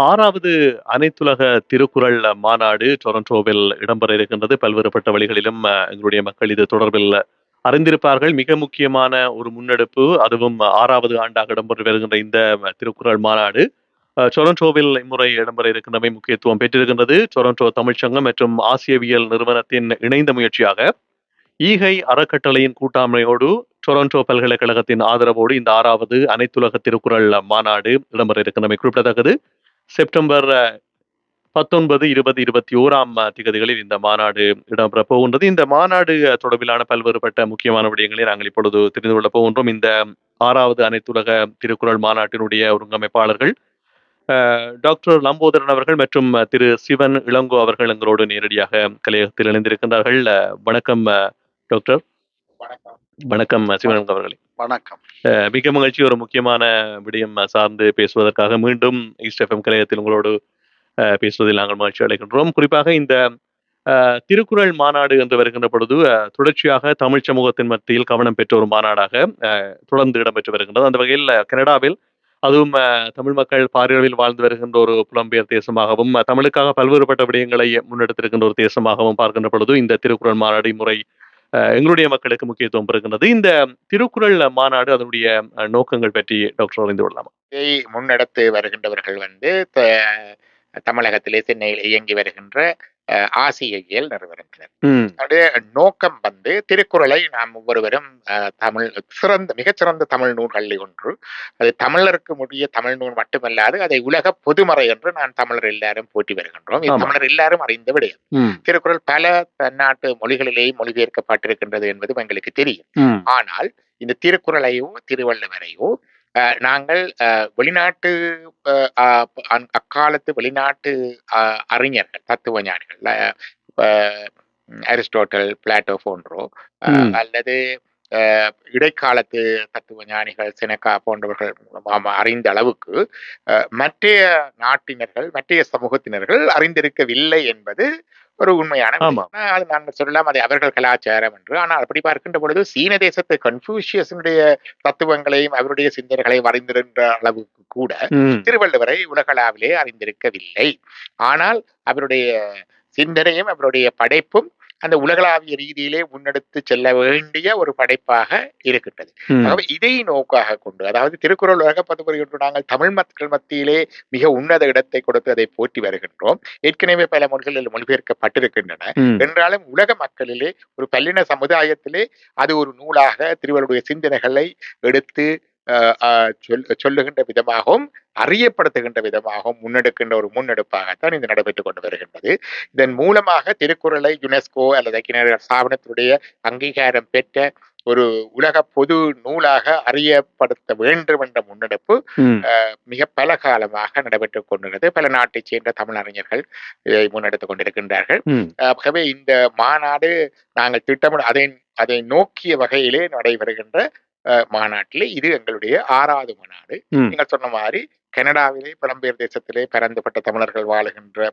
6வது அனைத்துலக திருக்குறள் மாநாடு டொரண்டோவில் இடம்பெற இருக்கின்றது. பல்வேறுபட்ட வழிகளிலும் எங்களுடைய மக்கள் இது தொடர்பில் அறிந்திருப்பார்கள். மிக முக்கியமான ஒரு முன்னெடுப்பு. அதுவும் 6வது ஆண்டாக இடம்பெற்று வருகின்ற இந்த திருக்குறள் மாநாடு டொரண்டோவில் இம்முறை இடம்பெற இருக்கின்றமை முக்கியத்துவம் பெற்றிருக்கின்றது. டொரண்டோ தமிழ்ச்சங்கம் மற்றும் ஆசியவியல் நிறுவனத்தின் இணைந்த முயற்சியாக ஈகை அறக்கட்டளையின் கூட்டாண்மையோடு டொரண்டோ பல்கலைக்கழகத்தின் ஆதரவோடு இந்த 6வது அனைத்துலக திருக்குறள் மாநாடு இடம்பெற இருக்கின்றமை குறிப்பிடத்தக்கது. செப்டம்பர் 19, 20, 21ஆம் திகதிகளில் இந்த மாநாடு இடம்பெற போகின்றது. இந்த மாநாடு தொடர்பிலான பல்வேறுபட்ட முக்கியமான விடயங்களை நாங்கள் இப்பொழுது தெரிந்து கொள்ளப் போகின்றோம். இந்த 6வது அனைத்துலக திருக்குறள் மாநாட்டினுடைய ஒருங்கமைப்பாளர்கள் டாக்டர் லம்போதரன் அவர்கள் மற்றும் திரு சிவன் இளங்கோ அவர்கள் எங்களோடு நேரடியாக கலையகத்தில் இணைந்திருக்கின்றார்கள். வணக்கம் டாக்டர். வணக்கம். வணக்கம் சிவன் இளங்கோ அவர்களே. வணக்கம். மிக மகிழ்ச்சி. ஒரு முக்கியமான விடயம் சார்ந்து பேசுவதற்காக மீண்டும் ஈஸ்ட் எஃப்எம் கலையகத்தில் உங்களோடு பேசுவதில் நாங்கள் மகிழ்ச்சி அடைகின்றோம். குறிப்பாக இந்த திருக்குறள் மாநாடு என்று வருகின்ற பொழுது தொடர்ச்சியாக தமிழ் சமூகத்தின் மத்தியில் கவனம் பெற்ற ஒரு மாநாடாக தொடர்ந்து இடம்பெற்று வருகின்றது. அந்த வகையில் கனடாவில் அதுவும் தமிழ் மக்கள் பாரியளவில் வாழ்ந்து வருகின்ற ஒரு புலம்பெயர் தேசமாகவும் தமிழுக்காக பல்வேறுபட்ட விடயங்களை முன்னெடுத்திருக்கின்ற ஒரு தேசமாகவும் பார்க்கின்ற பொழுது இந்த திருக்குறள் மாநாடு முறை எங்களுடைய மக்களுக்கு முக்கியத்துவம் பெறுகின்றது. இந்த திருக்குறள் மாநாடு அதனுடைய நோக்கங்கள் பற்றி டாக்டர் அறிந்து கொள்ளலாமா? இதை முன்னெடுத்து வருகின்றவர்கள் தமிழகத்திலே சென்னையில் இயங்கி வருகின்ற ஆசியவியல் நிறுவனத்தினர். அதனுடைய நோக்கம் திருக்குறளை நாம் ஒவ்வொருவரும் மிகச்சிறந்த தமிழ் நூல்களில் ஒன்று. அது தமிழருக்கு முடிய தமிழ் நூல் மட்டுமல்லாது அதை உலக பொதுமறை என்று நான் தமிழர் எல்லாரும் போட்டி வருகின்றோம். தமிழர் எல்லாரும் அறிந்த விடயம். திருக்குறள் பல பன்னாட்டு மொழிகளிலேயே மொழிபெயர்க்கப்பட்டிருக்கின்றது என்பது எங்களுக்கு தெரியும். ஆனால் இந்த திருக்குறளையோ திருவள்ளுவரையோ நாங்கள் வெளிநாட்டு அக்காலத்து வெளிநாட்டு அறிஞர்கள் தத்துவ ஞானிகள் அரிஸ்டோட்டல், பிளாட்டோ போன்றோ அல்லது இடைக்காலத்து தத்துவ ஞானிகள் செனக்கா போன்றவர்கள் மூலமாக அறிந்த அளவுக்கு மற்றைய நாட்டினர்கள் மற்றைய சமூகத்தினர்கள் அறிந்திருக்கவில்லை என்பது ஒரு உண்மையான அது நாங்கள் சொல்லலாம். அதை அவர்கள் கலாச்சாரம் என்று. ஆனால் அப்படி பார்க்கின்ற பொழுது சீன தேசத்து கன்ஃபூஷியஸனுடைய தத்துவங்களையும் அவருடைய சிந்தனைகளையும் அறிந்திருந்த அளவுக்கு கூட திருவள்ளுவரை உலகளாவிலே அறிந்திருக்கவில்லை. ஆனால் அவருடைய சிந்தனையும் அவருடைய படைப்பும் அந்த உலகளாவிய ரீதியிலே முன்னெடுத்து செல்ல வேண்டிய ஒரு படைப்பாக இருக்கின்றது. ஆகவே இதை நோக்காக கொண்டு, அதாவது திருக்குறள் உலக பொதுமறை என்று நாங்கள் தமிழ் மக்கள் மத்தியிலே மிக உன்னத இடத்தை கொடுத்து அதை போற்றி வருகின்றோம். ஏற்கனவே பல மொழிகளில் மொழிபெயர்க்கப்பட்டிருக்கின்றன என்றாலும் உலக மக்களிலே ஒரு பல்லின சமுதாயத்திலே அது ஒரு நூலாக திருவள்ளுடைய சிந்தனைகளை எடுத்து சொல்லுகின்ற விதமாகவும் அறியப்படுத்துகின்ற விதமாகவும் முன்னெடுக்கின்ற ஒரு முன்னெடுப்பாகத்தான் இது நடைபெற்றுக் கொண்டு வருகின்றது. இதன் மூலமாக திருக்குறளை யுனெஸ்கோ அல்லது ஐக்கிய நாடுகள் ஸ்தாபனத்தினுடைய அங்கீகாரம் பெற்ற ஒரு உலக பொது நூலாக அறியப்படுத்த வேண்டும் என்ற முன்னெடுப்பு மிக பல காலமாக நடைபெற்றுக் கொண்டிருக்கிறது. பல நாட்டைச் சேர்ந்த தமிழறிஞர்கள் இதை முன்னெடுத்துக் கொண்டிருக்கின்றார்கள். ஆகவே இந்த மாநாடு நாங்கள் அதை நோக்கிய வகையிலே நடைபெறுகின்ற மாநாட்டிலே இது எங்களுடைய 6வது மாநாடு. நீங்கள் சொன்ன மாதிரி கனடாவிலே புலம்பெயர் தேசத்திலே பரந்துபட்ட தமிழர்கள் வாழுகின்ற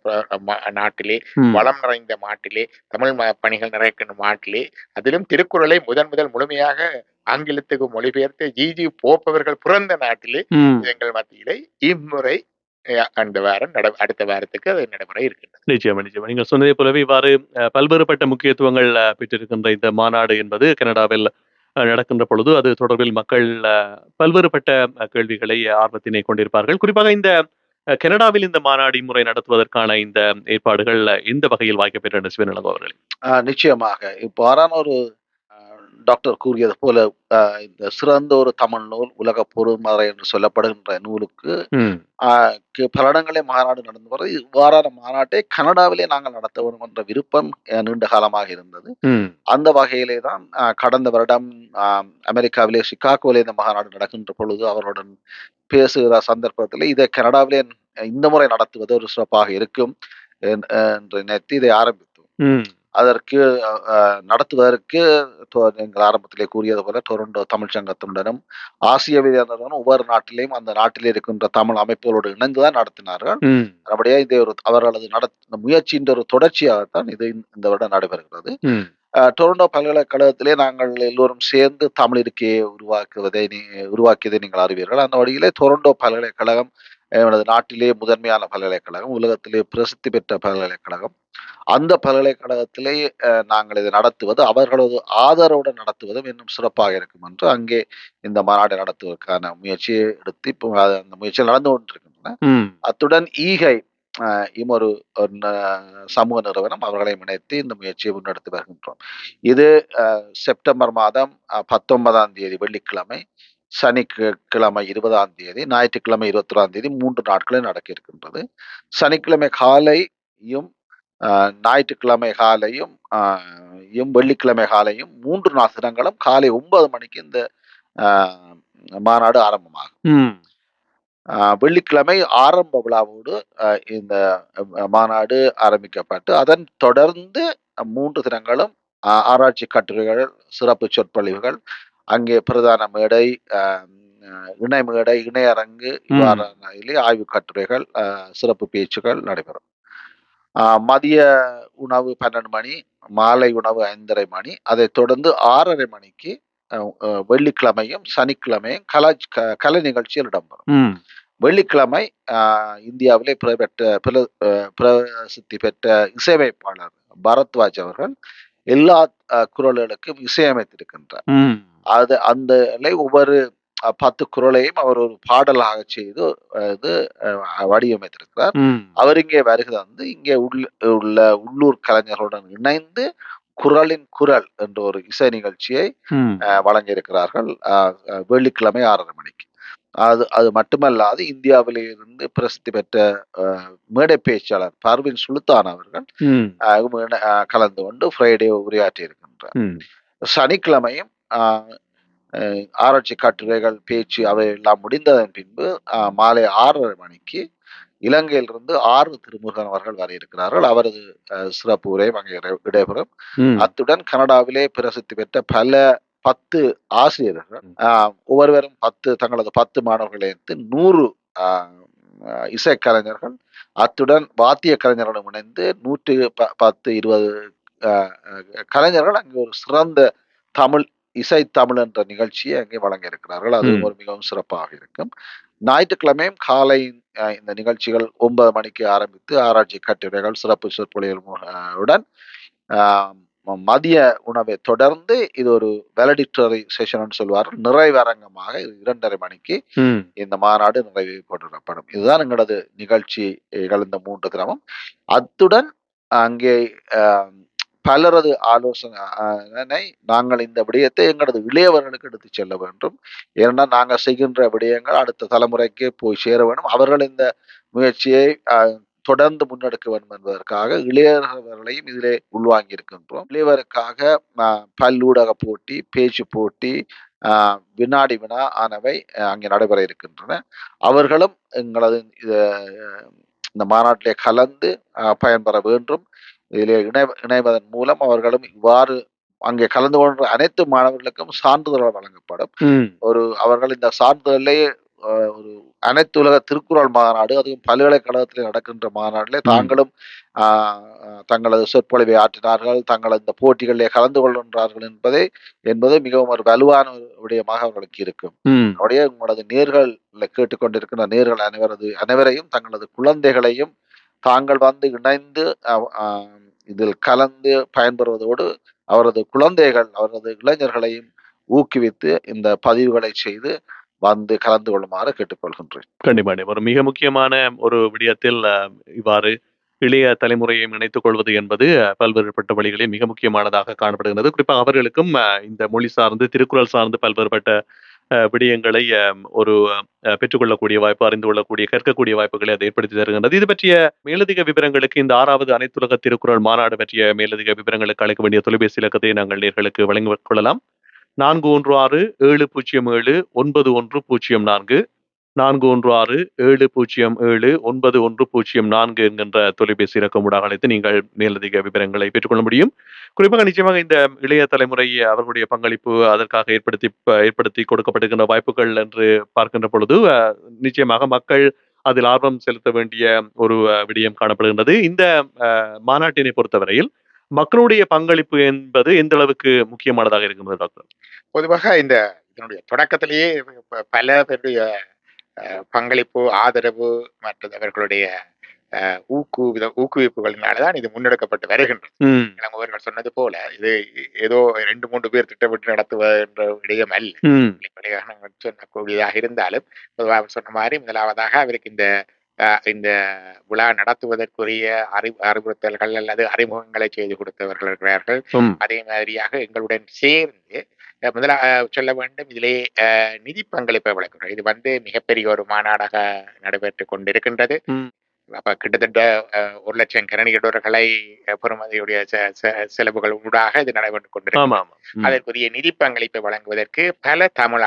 நாட்டிலே, வளம் நிறைந்த நாட்டிலே, தமிழ் பணிகள் நிறைக்கின்ற நாட்டிலே, அதிலும் திருக்குறளை முதல் முழுமையாக ஆங்கிலத்துக்கு மொழிபெயர்த்து ஜிஜி போப்பவர்கள் பிறந்த நாட்டிலே எங்கள் மத்தியிலே இம்முறை அந்த வாரம் அடுத்த வாரத்துக்கு அது நடைமுறை இருக்கின்றது. நிச்சயமா. நீங்கள் சொன்னதை போலவே இவ்வாறு பல்வேறுபட்ட முக்கியத்துவங்கள் பெற்றிருக்கின்ற இந்த மாநாடு என்பது கனடாவில் நடக்கின்ற பொழுது அது தொடர்பில் மக்கள் பல்வேறுபட்ட கேள்விகளை ஆர்வத்தினை கொண்டிருப்பார்கள். குறிப்பாக இந்த கனடாவில் இந்த மாநாடு முறை நடத்துவதற்கான இந்த ஏற்பாடுகள் எந்த வகையில் வாய்க்கப்பெற்ற சிவன் இளங்கோ அவர்களே? நிச்சயமாக இவ்வாறான ஒரு டாக்டர் கூறியது போல இந்த சிறந்த ஒரு தமிழ் நூல் உலக பொதுமறை என்று சொல்லப்படுகின்ற நூலுக்கு பல இடங்களே மாநாடு நடந்து வர இவ்வாறான மாநாட்டை கனடாவிலே நாங்கள் நடத்த வேண்டும் என்ற விருப்பம் நீண்ட காலமாக இருந்தது. அந்த வகையிலே தான் கடந்த வருடம் அமெரிக்காவிலே சிகாகோவிலே இந்த மாநாடு நடக்கின்ற பொழுது அவர்களுடன் பேசுகிற சந்தர்ப்பத்தில் இதை கனடாவிலே இந்த முறை நடத்துவது ஒரு சிறப்பாக இருக்கும் என்று நினைத்து இதை ஆரம்பித்தோம். அதற்கு நடத்துவதற்கு எங்கள் ஆரம்பத்திலே கூறியது போல டொரண்டோ தமிழ் சங்கத்தினுடனும் ஆசியவியலுடனும் ஒவ்வொரு நாட்டிலேயும் அந்த நாட்டிலே இருக்கின்ற தமிழ் அமைப்புகளோடு இணைந்துதான் நடத்தினார்கள். அப்படியே இதை அவர்களது முயற்சியின் ஒரு தொடர்ச்சியாகத்தான் இது இந்த வருடம் நடைபெறுகிறது. டொரண்டோ பல்கலைக்கழகத்திலே நாங்கள் எல்லோரும் சேர்ந்து தமிழ் இருக்கையை உருவாக்கியதை நீங்கள் அறிவீர்கள். அந்த வழியிலே டொரண்டோ பல்கலைக்கழகம் எனது நாட்டிலே முதன்மையான பல்கலைக்கழகம், உலகத்திலே பிரசித்தி பெற்ற பல்கலைக்கழகம். அந்த பல்கலைக்கழகத்திலே நாங்கள் இதை நடத்துவது அவர்களது ஆதரவுடன் நடத்துவதும் இன்னும் சிறப்பாக இருக்கும் என்று அங்கே இந்த மாநாடு நடத்துவதற்கான முயற்சியை எடுத்து இப்போ அந்த முயற்சிகள் நடந்து கொண்டிருக்கின்றன. அத்துடன் ஈகை ஒரு சமூக நிறுவனம் அவர்களை இணைத்து இந்த முயற்சியை முன்னெடுத்து வருகின்றோம். இது செப்டம்பர் மாதம் 19ஆம் தேதி வெள்ளிக்கிழமை, சனிக்கிழமை 20ஆம் தேதி, ஞாயிற்றுக்கிழமை 21ஆம் தேதி 3 நாட்களில் நடக்க இருக்கின்றது. சனிக்கிழமை காலையும் ஞாயிற்றுக்கிழமை காலையும் வெள்ளிக்கிழமை காலையும் 3 தினங்களும் காலை 9 மணிக்கு இந்த மாநாடு ஆரம்பமாகும். வெள்ளிக்கிழமை ஆரம்ப விழாவோடு இந்த மாநாடு ஆரம்பிக்கப்பட்டு அதன் தொடர்ந்து 3 தினங்களும் ஆராய்ச்சி கட்டுரைகள், சிறப்பு சொற்பொழிவுகள், அங்கே பிரதான மேடை, இணை மேடை, இணையரங்கு, இவ்வாறான ஆய்வு கட்டுரைகள், சிறப்பு பேச்சுகள் நடைபெறும். மதிய உணவு 12 மணி, மாலை உணவு 5:30 மணி, அதை தொடர்ந்து 6:30 மணிக்கு வெள்ளிக்கிழமையும் சனிக்கிழமையும் கலை நிகழ்ச்சிகள் இடம்பெறும். வெள்ளிக்கிழமை இந்தியாவிலே பிரசித்தி பெற்ற இசையமைப்பாளர் பரத்வாஜ் அவர்கள் எல்லா குரல்களுக்கும் இசையமைத்திருக்கின்றார். அது அந்த ஒவ்வொரு 10 குரலையும் அவர் ஒரு பாடலாக செய்து வடிவமைத்திருக்கிறார். அவர் இங்கே வருகை வந்து இங்கே உள்ள உள்ளூர் கலைஞர்களுடன் இணைந்து குரலின் குரல் என்ற ஒரு இசை நிகழ்ச்சியை வழங்க இருக்கிறார்கள் வெள்ளிக்கிழமை 6:30 மணிக்கு. அது மட்டுமல்லாது இந்தியாவிலே இருந்து பிரசித்தி பெற்ற மேடை பேச்சாளர் பர்வீன் சுல்தான் அவர்கள் கலந்து கொண்டு ஃப்ரைடே உரையாற்றி இருக்கின்றார். சனிக்கிழமையும் ஆராய்ச்சி கட்டுரைகள், பேச்சு அவை எல்லாம் முடிந்ததன் பின்பு மாலை 6:30 மணிக்கு இலங்கையிலிருந்து திருமுருகன் அவர்கள் வர இருக்கிறார்கள். அவரது சிறப்பு உரையும் அங்கே இடம்பெறும். அத்துடன் கனடாவிலே பிரசித்தி பெற்ற பல 10 ஆசிரியர்கள் ஒவ்வொருவரும் தங்களது 10 மாணவர்களை எடுத்து 100 இசைக்கலைஞர்கள், அத்துடன் வாத்திய கலைஞர்களும் இணைந்து 110-20 கலைஞர்கள் அங்கே ஒரு சிறந்த இசை தமிழ் என்ற நிகழ்ச்சியை அங்கே வழங்க இருக்கிறார்கள். அது ஒரு மிகவும் சிறப்பாக இருக்கும். ஞாயிற்றுக்கிழமையும் காலை இந்த நிகழ்ச்சிகள் 9 மணிக்கு ஆரம்பித்து ஆராய்ச்சி கட்டுரைகள், சிறப்பு சொற்பொழிவுடன் மதிய உணவை தொடர்ந்து இது ஒரு வேலடிட்டரி செஷன் சொல்வார்கள், நிறைவரங்கமாக 2:30 மணிக்கு இந்த மாநாடு நிறைவு கொண்டுவரப்படும். இதுதான் எங்களது நிகழ்ச்சிகள் இந்த 3 தினமும். அத்துடன் அங்கே பலரது ஆலோசனை நாங்கள் இந்த விடயத்தை எங்களது இளையவர்களுக்கு எடுத்து செல்ல வேண்டும். ஏன்னா நாங்கள் செய்கின்ற விடயங்கள் அடுத்த தலைமுறைக்கு போய் சேர வேண்டும். அவர்கள் இந்த முயற்சியை தொடர்ந்து முன்னெடுக்க வேண்டும் என்பதற்காக இளையவர்களையும் இதிலே உள்வாங்கி இருக்கின்றோம். இளையவருக்காக பல்லூடக போட்டி, பேச்சு போட்டி, வினாடி வினா ஆனவை அங்கே நடைபெற இருக்கின்றன. அவர்களும் எங்களது இந்த மாநாட்டிலே கலந்து பயன்பெற வேண்டும். இதிலே இணைவதன் மூலம் அவர்களும் இவ்வாறு அங்கே கலந்து கொண்ட அனைத்து மாணவர்களுக்கும் சான்றிதழ்கள் வழங்கப்படும். அவர்கள் இந்த சான்றிதழை ஒரு அனைத்து உலக திருக்குறள் மாநாடு, அதுவும் பல்கலைக்கழகத்தில் நடக்கின்ற மாநாட்டிலே தாங்களும் தங்களது சொற்பொழிவை ஆற்றினார்கள், தங்களது இந்த போட்டிகளிலே கலந்து கொள்கின்றார்கள் என்பது மிகவும் ஒரு வலுவான விடயமாக அவர்களுக்கு இருக்கும். அவருடைய உங்களது நேர்கள் கேட்டுக்கொண்டிருக்கின்ற நேர்கள் அனைவரையும் தங்களது குழந்தைகளையும் தாங்கள் வந்து இணைந்து இதில் கலந்து பயன்பெறுவதோடு அவரது குழந்தைகள், அவரது இளைஞர்களையும் ஊக்குவித்து இந்த பதிவுகளை செய்து வந்து கலந்து கொள்ளுமாறு கேட்டுக்கொள்கின்றேன். கண்டிப்பாக ஒரு மிக முக்கியமான ஒரு விடயத்தில் இவ்வாறு இளைய தலைமுறையை இணைத்துக் கொள்வது என்பது பல்வேறுபட்ட வழிகளில் மிக முக்கியமானதாக காணப்படுகிறது. குறிப்பாக அவர்களுக்கும் இந்த மொழி சார்ந்து, திருக்குறள் சார்ந்து பல்வேறுபட்ட விடயங்களை ஒரு பெற்றுக்கொள்ளக்கூடிய வாய்ப்பு, அறிந்து கொள்ளக்கூடிய, கற்கக்கூடிய வாய்ப்புகளை அதை ஏற்படுத்தி தருகின்றது. இது பற்றிய மேலதிக விவரங்களுக்கு, இந்த 6வது அனைத்துலக திருக்குறள் மாநாடு பற்றிய மேலதிக விவரங்களுக்கு அழைக்க வேண்டிய தொலைபேசி இலக்கத்தை நாங்கள் நேர்களுக்கு வழங்கிக் கொள்ளலாம். 416-707-9104 416-707-9104 என்கின்ற தொலைபேசி இலக்கம் ஊடாக அழைத்து நீங்கள் மேலதிக விவரங்களை பெற்றுக்கொள்ள முடியும். குறிப்பாக நிச்சயமாக இந்த இளைய தலைமுறை அவர்களுடைய பங்களிப்பு அதற்காக ஏற்படுத்தி கொடுக்கப்பட்டிருக்கின்ற வாய்ப்புகள் என்று பார்க்கின்ற பொழுது நிச்சயமாக மக்கள் அதில் ஆர்வம் செலுத்த வேண்டிய ஒரு விடயம் காணப்படுகின்றது. இந்த மாநாட்டினை பொறுத்தவரையில் மக்களுடைய பங்களிப்பு என்பது எந்த அளவுக்கு முக்கியமானதாக இருக்கின்றது டாக்டர்? பொதுவாக இதனுடைய தொடக்கத்திலேயே பல பேருடைய பங்களிப்பு, ஆதரவு மற்றது அவர்களுடைய ஊக்குவிப்புகளினால்தான் இது முன்னெடுக்கப்பட்டு வருகின்றது. அவர்கள் சொன்னது போல இது ஏதோ 2-3 பேர் திட்டமிட்டு நடத்துவது என்ற விடயம் அல்ல. வெளிப்படையாக சொல்லக்கூடியதாக இருந்தாலும் அவர் சொன்ன மாதிரி முதலாவதாக அவருக்கு இந்த விழா நடத்துவதற்குரிய அறிவுறுத்தல்கள் அல்லது அறிமுகங்களை செய்து கொடுத்தவர்கள் இருக்கிறார்கள். அதே மாதிரியாக எங்களுடன் சேர்ந்து சொல்ல வேண்டும், இதிலே நிதி பங்களிப்பை வழங்குகிறோம். இது மிகப்பெரிய ஒரு மாநாடாக நடைபெற்றுக் கொண்டிருக்கின்றது. அப்ப கிட்டத்தட்ட 1 லட்சம் கனடிய பெறுமதியுடைய செலவுகள் ஊடாக இது நடைபெற்றுக் கொண்டிருக்கிறது. அதற்குரிய நிதி பங்களிப்பை வழங்குவதற்கு பல தமிழ்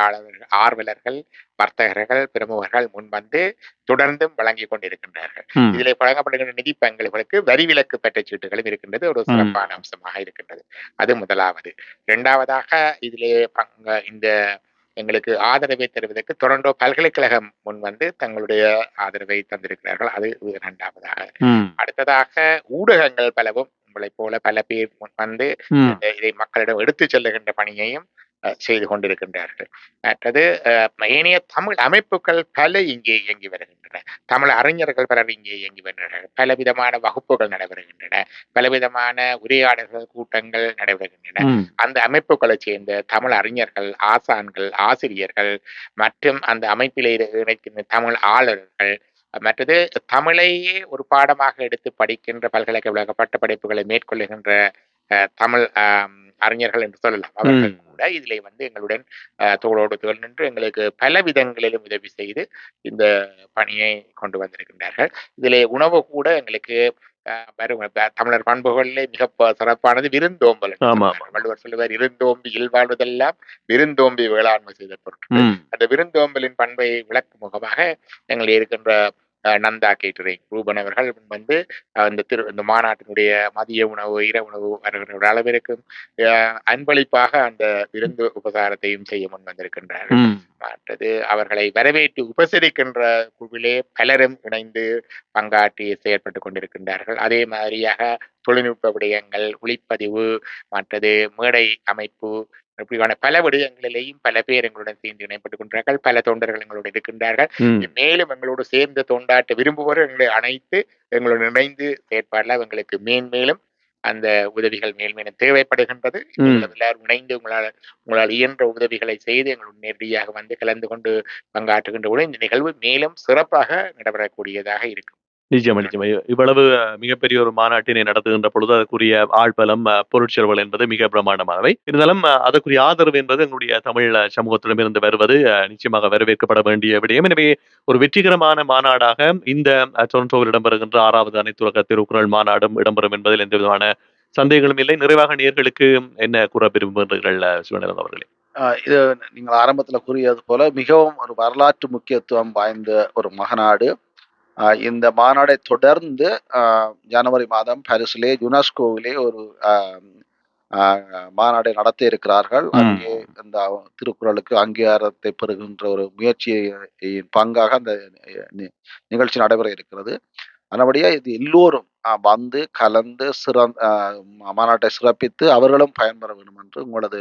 ஆர்வலர்கள், வர்த்தகர்கள், பிரமுகர்கள் முன்வந்து தொடர்ந்தும் வழங்கி கொண்டிருக்கின்றார்கள். இதிலே வழங்கப்படுகின்ற நிதி பங்களிப்புகளுக்கு வரி விலக்கு பெற்ற சீட்டுகளும் இருக்கின்றது. ஒரு சிறப்பான அம்சமாக இருக்கின்றது. அது முதலாவது. 2வதாக இதிலே இந்த எங்களுக்கு ஆதரவை தருவதற்கு டொரண்டோ பல்கலைக்கழகம் முன்வந்து தங்களுடைய ஆதரவை தந்திருக்கிறார்கள். அது 2வதாக. அடுத்ததாக ஊடகங்கள் பலவும் உங்களை போல பல பேர் முன்வந்து இதை மக்களிடம் எடுத்துச் செல்லுகின்ற பணியையும் செய்து கொண்டிருக்கின்றார்கள். மற்றது ஏனைய தமிழ் அமைப்புகள் பல இங்கே இயங்கி வருகின்றன. தமிழ் அறிஞர்கள் பலர் இங்கே இயங்கி வருகின்றனர். பலவிதமான வகுப்புகள் நடைபெறுகின்றன. பலவிதமான உரையாடல்கள், கூட்டங்கள் நடைபெறுகின்றன. அந்த அமைப்புகளை சேர்ந்த தமிழ் அறிஞர்கள், ஆசான்கள், ஆசிரியர்கள் மற்றும் அந்த அமைப்பிலே இணைக்கின்ற தமிழ் ஆளுநர்கள், மற்றது தமிழையே ஒரு பாடமாக எடுத்து படிக்கின்ற பல்கலைக்கழக பட்ட படிப்புகளை மேற்கொள்ளுகின்ற தமிழ் அறிஞர்கள் என்று சொல்லலாம். அவர்கள் கூட இதிலே எங்களுடன் தோளோடு தோள் நின்று எங்களுக்கு பல விதங்களிலும் உதவி செய்து இந்த பணியை கொண்டு வந்திருக்கின்றார்கள். இதிலே உணவு கூட எங்களுக்கு தமிழர் பண்புகளிலே மிக சிறப்பானது விருந்தோம்பல். வள்ளுவர் சொல்லுவார், இருந்தோம்பி இல்வாழ்வதெல்லாம் விருந்தோம்பி வேளாண்மை செய்த பொருட்கள். அந்த விருந்தோம்பலின் பண்பை விளக்கும் முகமாக எங்களுக்கு இருக்கின்ற நந்தா கேட்டரிங் ரூபன் அவர்கள் இந்த மாநாட்டினுடைய மதிய உணவு, இரவு உணவு வருகின்ற அளவிற்கும் அன்பளிப்பாக அந்த விருந்து உபசாரத்தையும் செய்ய முன் வந்திருக்கின்றார்கள். மற்றது அவர்களை வரவேற்று உபசரிக்கின்ற குழுவிலே பலரும் இணைந்து பங்காற்றி செயற்பட்டு கொண்டிருக்கின்றார்கள். அதே மாதிரியாக தொழில்நுட்ப விடயங்கள், ஒளிப்பதிவு, மற்றது மேடை அமைப்பு, இப்படியான பல விடயங்களிலேயும் பல பேர் எங்களுடன் சேர்ந்து இணைப்பட்டுக் கொண்டார்கள். பல தொண்டர்கள் எங்களோடு இருக்கின்றார்கள். மேலும் எங்களோடு சேர்ந்து தொண்டாற்ற விரும்புவோர் எங்களை அணைத்து எங்களுடன் இணைந்து செயற்பாடுல எங்களுக்கு மேன்மேலும் அந்த உதவிகள் மேல்மேலும் தேவைப்படுகின்றது. எல்லாரும் இணைந்து உங்களால் இயன்ற உதவிகளை செய்து எங்களுடன் நேரடியாக கலந்து கொண்டு பங்காற்றுகின்ற இந்த நிகழ்வு மேலும் சிறப்பாக நடைபெறக்கூடியதாக இருக்கும். நிச்சயமா. இவ்வளவு மிகப்பெரிய ஒரு மாநாட்டினை நடத்துகின்ற பொழுது அதற்குரிய ஆழ்பலம், பொருட்செலவுகள் என்பது மிக பிரமாண்டமானவை. இருந்தாலும் அதற்குரிய ஆதரவு என்பது எங்களுடைய தமிழ் சமூகத்திடமிருந்து வருவது நிச்சயமாக வரவேற்கப்பட வேண்டிய விடயம். எனவே ஒரு வெற்றிகரமான மாநாடாக இந்த டொரண்டோவில் இடம்பெறுகின்ற 6வது அனைத்துலக திருக்குறள் மாநாடும் இடம்பெறும் என்பதில் எந்த விதமான சந்தேகங்களும் இல்லை. நிறைவாக நேயர்களுக்கு என்ன கூற விரும்புகிறீர்கள் சிவநேசன் அவர்களே? இது நீங்கள் ஆரம்பத்தில் கூறியது போல மிகவும் ஒரு வரலாற்று முக்கியத்துவம் வாய்ந்த ஒரு மாநாடு. இந்த மாநாடை தொடர்ந்து ஜனவரி மாதம் பாரிஸிலே யுனெஸ்கோவிலே ஒரு மாநாடை நடத்த இருக்கிறார்கள். அங்கே இந்த திருக்குறளுக்கு அங்கீகாரத்தை பெறுகின்ற ஒரு முயற்சியின் பங்காக அந்த நிகழ்ச்சி நடைபெற இருக்கிறது. அதன்படியா இது எல்லோரும் கலந்து மாநாட்டை சிறப்பித்து அவர்களும் பயன்பெற வேண்டும் என்று உங்களது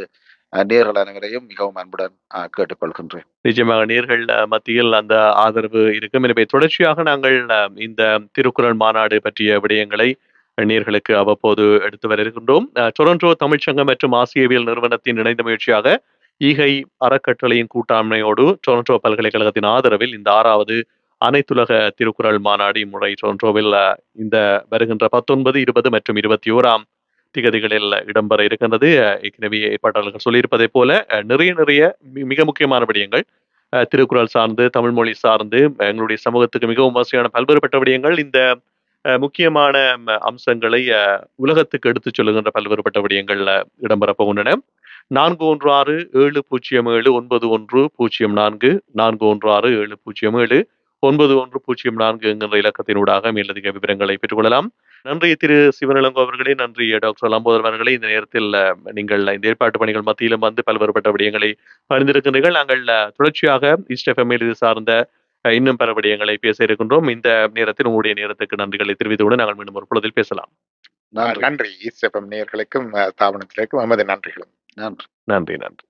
நேர்கள் அனைவரையும் மிகவும் அன்புடன் கேட்டுக்கொள்கின்றேன். நிச்சயமாக நேர்கள் மத்தியில் அந்த ஆதரவு இருக்கும். எனவே தொடர்ச்சியாக நாங்கள் இந்த திருக்குறள் மாநாடு பற்றிய விடயங்களை நேர்களுக்கு அவ்வப்போது எடுத்து வர இருக்கின்றோம். டொரண்டோ தமிழ்ச்சங்கம் மற்றும் ஆசியவியல் நிறுவனத்தின் இணைந்த முயற்சியாக ஈகை அறக்கட்டளையின் கூட்டாண்மையோடு டொரண்டோ பல்கலைக்கழகத்தின் ஆதரவில் இந்த 6வது அனைத்துலக திருக்குறள் மாநாடு இம்முறை டொரண்டோவில் இந்த வருகின்ற 19, 20 மற்றும் 21ஆம் திகதிகளில் இடம்பெற இருக்கின்றது. ஏற்கனவே ஏற்பாட்டாளர்கள் சொல்லியிருப்பதை போல நிறைய மிக முக்கியமான விடயங்கள் திருக்குறள் சார்ந்து, தமிழ் மொழி சார்ந்து, எங்களுடைய சமூகத்துக்கு மிகவும் அவசியமான பல்வேறுபட்ட விடயங்கள், இந்த முக்கியமான அம்சங்களை உலகத்துக்கு எடுத்துச் சொல்லுகின்ற பல்வேறுபட்ட விடயங்கள் இடம்பெற போகின்றன. 4167079104 4167079104 என்கின்ற இலக்கத்தினூடாக மேலதிக விவரங்களை பெற்றுக்கொள்ளலாம். நன்றி திரு சிவனிலங்கோ அவர்களே, நன்றி டாக்டர் லம்போதர் அவர்களே. இந்த நேரத்தில் நீங்கள் இந்த ஏற்பாட்டு பணிகள் மத்தியிலும் பல்வேறுபட்ட விடயங்களை அறிந்திருக்கின்றீர்கள். நாங்கள் தொடர்ச்சியாக ஈஸ்ட் எஃப்எம்மில் இது சார்ந்த இன்னும் பல விடயங்களை பேச இருக்கின்றோம். இந்த நேரத்தில் உங்களுடைய நேரத்துக்கு நன்றிகளை தெரிவித்துவிட நாங்கள் மீண்டும் ஒரு பொழுதில் பேசலாம். நன்றி. ஈஸ்ட் எஃப்எம் நேயர்களுக்கும் ஸ்தாபனத்திற்கும் நமது நன்றிகளும். நன்றி. நன்றி.